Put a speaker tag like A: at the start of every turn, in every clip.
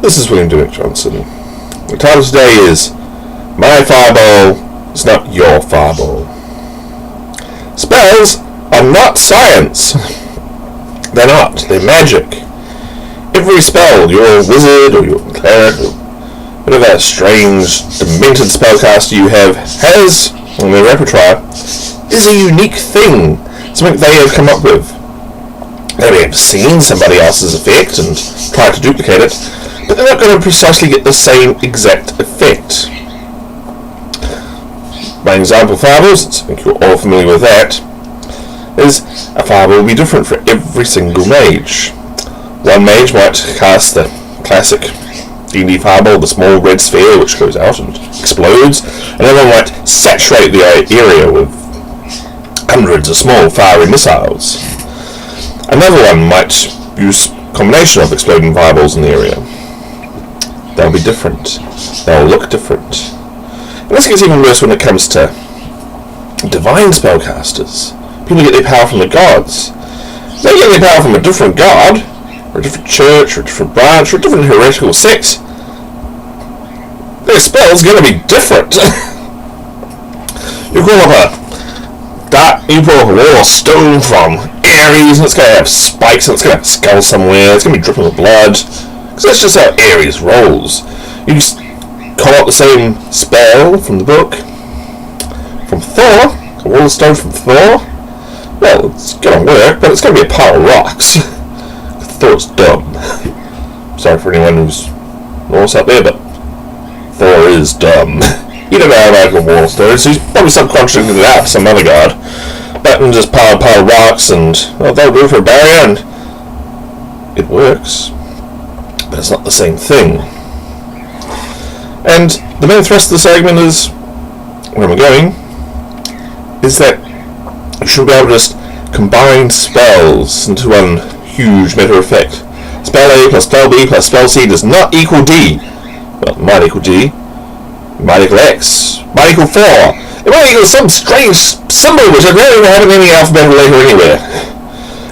A: This is William Dymock-Johnson. The title today is My Fireball is Not Your Fireball. Spells are not science. They're not. They're magic. Every spell, your wizard or your cleric or whatever strange, demented spellcaster you have has in their repertoire is a unique thing. Something they have come up with. They may have seen somebody else's effect and tried to duplicate it, but they're not going to precisely get the same exact effect. My example fireballs, I think you're all familiar with that, is a fireball will be different for every single mage. One mage might cast the classic D&D fireball, the small red sphere which goes out and explodes. Another might saturate the area with hundreds of small fiery missiles. Another one might use a combination of exploding fireballs in the area. They'll be different. They'll look different. And this gets even worse when it comes to divine spellcasters. People get their power from the gods. They get their power from a different god, or a different church, or a different branch, or a different heretical sect. Their spell's going to be different. You call up you pull up a wall of stone from Ares, and it's going to have spikes, and it's going to have a skull somewhere, it's going to be dripping with blood, because that's just how Ares rolls. You just call out the same spell from the book, from Thor, a wall of stone from Thor. Well, it's going to work, but it's going to be a pile of rocks. Thor's dumb. Sorry for anyone who's Norse out there, but Thor is dumb. He don't know how to make a wall of stone, so he's probably subconsciously it out to some other god. But and just pile of rocks, and well, they'll do for a barrier, and it works. But it's not the same thing. And the main thrust of this argument is, where am I going, is that you should be able to just combine spells into one huge meta effect. Spell A plus spell B plus spell C does not equal D. Well, it might equal D. It might equal X. It might equal 4. It might equal some strange symbol which I don't even have in any alphabetical letter anywhere.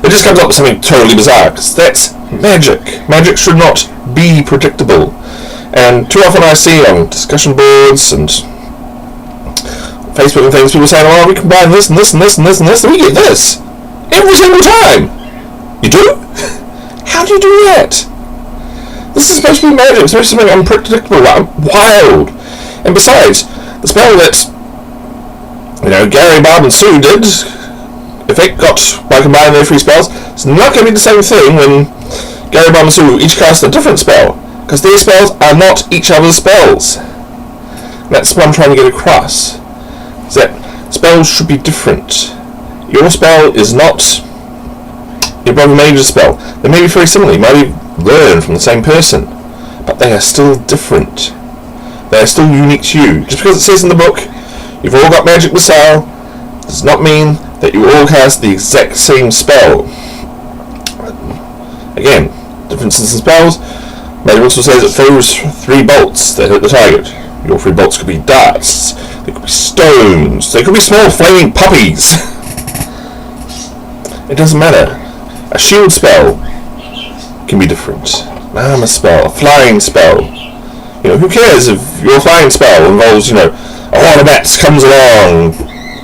A: It just comes up with something totally bizarre, because that's magic. Magic should not be predictable. And too often I see on discussion boards and Facebook and things, people saying, oh, we combine this and this and this and this and this, and we get this. Every single time. You do? How do you do that? This is supposed to be magic. It's supposed to be something unpredictable, wild. And besides, the spell that, Gary, Bob and Sue did, if it got by combining their 3 spells, it's not going to be the same thing when Gary, Bob and Sue each cast a different spell, because their spells are not each other's spells. And that's what I'm trying to get across, is that spells should be different. Your spell is not your brother mage's spell. They may be very similar, you might be learned from the same person, but they are still different. They are still unique to you. Just because it says in the book, you've all got magic missile, does not mean that you all cast the exact same spell. Again, differences in spells. Magic also says it throws 3 bolts that hit the target. Your 3 bolts could be darts, they could be stones, they could be small flaming puppies. It doesn't matter. A shield spell can be different. An armor spell, a flying spell. Who cares if your flying spell involves, a lot of bats comes along,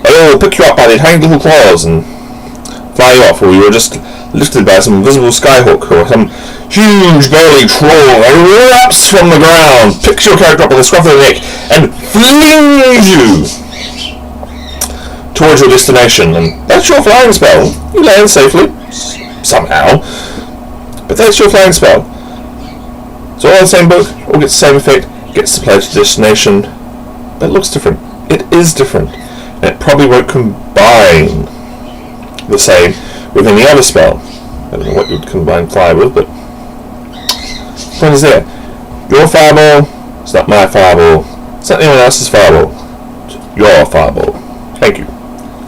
A: they all pick you up by their tiny little claws and fly you off, or you're just lifted by some invisible skyhook, or some huge burly troll that erupts from the ground, picks your character up by the scruff of the neck, and flings you towards your destination. And that's your flying spell. You land safely, somehow, but that's your flying spell. It's all in the same book, all gets the same effect, gets to play to destination, but it looks different. It is different, and it probably won't combine the same with any other spell. I don't know what you would combine fire with, but the point is there. Your fireball is not my fireball. It's not anyone else's fireball. It's your fireball. Thank you.